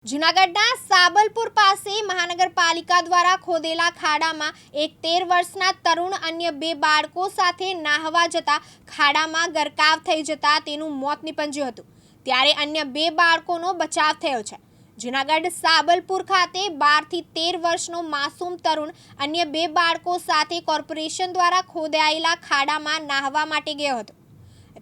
જૂનાગઢના સાબલપુર પાસે મહાનગરપાલિકા દ્વારા ખોદેલા ખાડામાં એક 13 વર્ષના તરુણ અન્ય 2 બાળકો સાથે નાહવા જતા ખાડામાં ગરકાવ થઈ જતા તેનું મોત નીપજ્યું હતું, ત્યારે અન્ય 2 બાળકોનો બચાવ થયો છે। જૂનાગઢ સાબલપુર ખાતે 12 થી 13 વર્ષનો માસૂમ તરુણ અન્ય 2 બાળકો સાથે કોર્પોરેશન દ્વારા ખોદાયેલા ખાડામાં નાહવા માટે ગયો હતો।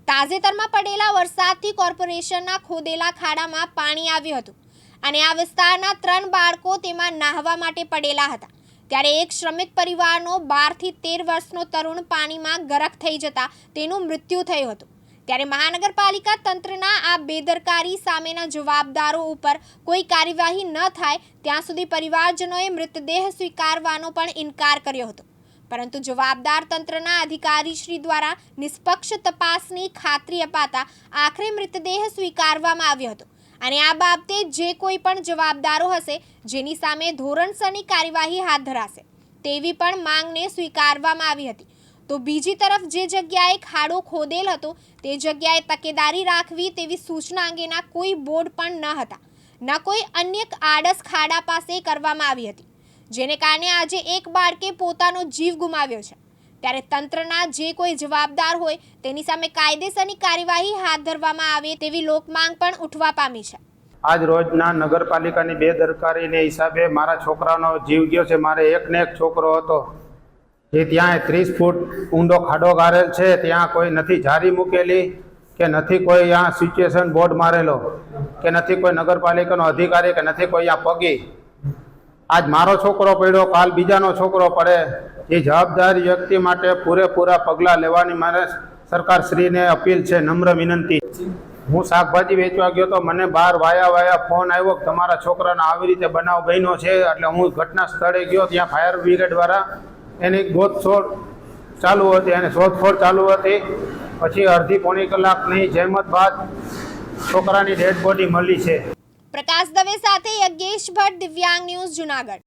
તાજેતરમાં પડેલા વરસાદથી કોર્પોરેશનના ખોદેલા ખાડામાં પાણી આવ્યું હતું અને આ વિસ્તારના 3 બાળકો તેમાં નાહવા માટે પડેલા હતા, ત્યારે એક શ્રમિક પરિવારનો 12 થી 13 વર્ષનો તરુણ પાણીમાં ગરક થઈ જતા તેનું મૃત્યુ થયું હતું। ત્યારે મહાનગરપાલિકા તંત્રના આ બેદરકારી સામેના જવાબદારો ઉપર કોઈ કાર્યવાહી ન થાય ત્યાં સુધી પરિવારજનોએ મૃતદેહ સ્વીકારવાનો પણ ઇનકાર કર્યો હતો, પરંતુ જવાબદાર તંત્રના અધિકારીશ્રી દ્વારા નિષ્પક્ષ તપાસની ખાતરી અપાતા આખરે મૃતદેહ સ્વીકારવામાં આવ્યો હતો અને આ બાબતે જે કોઈ પણ જવાબદારો હશે જેની સામે ધોરણસરની કાર્યવાહી હાથ ધરાશે તેવી પણ માંગને સ્વીકારવામાં આવી હતી। તો બીજી તરફ જે જગ્યાએ ખાડો ખોદેલ હતો તે જગ્યાએ તકેદારી રાખવી તેવી સૂચના અંગેના કોઈ બોર્ડ પણ ન હતા, ન કોઈ અન્ય આડસ ખાડા પાસે કરવામાં આવી હતી, જેને કારણે આજે એક બાળકે પોતાનો જીવ ગુમાવ્યો છે। ત્યારે તંત્રના જે કોઈ જવાબદાર હોય તેની સામે કાયદેસરની કાર્યવાહી હાથ ધરવામાં આવે તેવી લોકમાંગ પણ ઉઠવા પામી છે। આજ રોજના નગરપાલિકાની બેદરકારીને હિસાબે મારા છોકરાનો જીવ ગયો છે। મારે એકને એક છોકરો હતો જે ત્યાં 30 ફૂટ ઊંડો ખાડો ગારેલ છે, ત્યાં કોઈ નથી જારી મૂકેલી કે નથી કોઈ ત્યાં સિચ્યુએશન બોર્ડ મારેલો કે નથી કોઈ નગરપાલિકાનો અધિકારી કે નથી કોઈ ત્યાં પગી। આજ મારો છોકરો પડ્યો, કાલ બીજાનો છોકરો પડે, એ જવાબદાર વ્યક્તિ માટે પૂરેપૂરા પગલાં લેવાની મારે સરકારશ્રીને અપીલ છે, નમ્ર વિનંતી। હું શાકભાજી વેચવા ગયો તો મને બહાર વાયા ફોન આવ્યો કે તમારા છોકરાનો આવી રીતે બનાવ બન્યો છે, એટલે હું ઘટના સ્થળે ગયો, ત્યાં ફાયર બ્રિગેડવાળા એની ગોતશોધ ચાલુ હતી અને શોધખોળ ચાલુ હતી। પછી અડધી પોણી કલાકની જહેમત બાદ છોકરાની ડેડ બોડી મળી છે। પ્રકાશ દવે સાથે યજ્ઞેશ ભટ્ટ, દિવ્યાંગ ન્યૂઝ, જૂનાગઢ।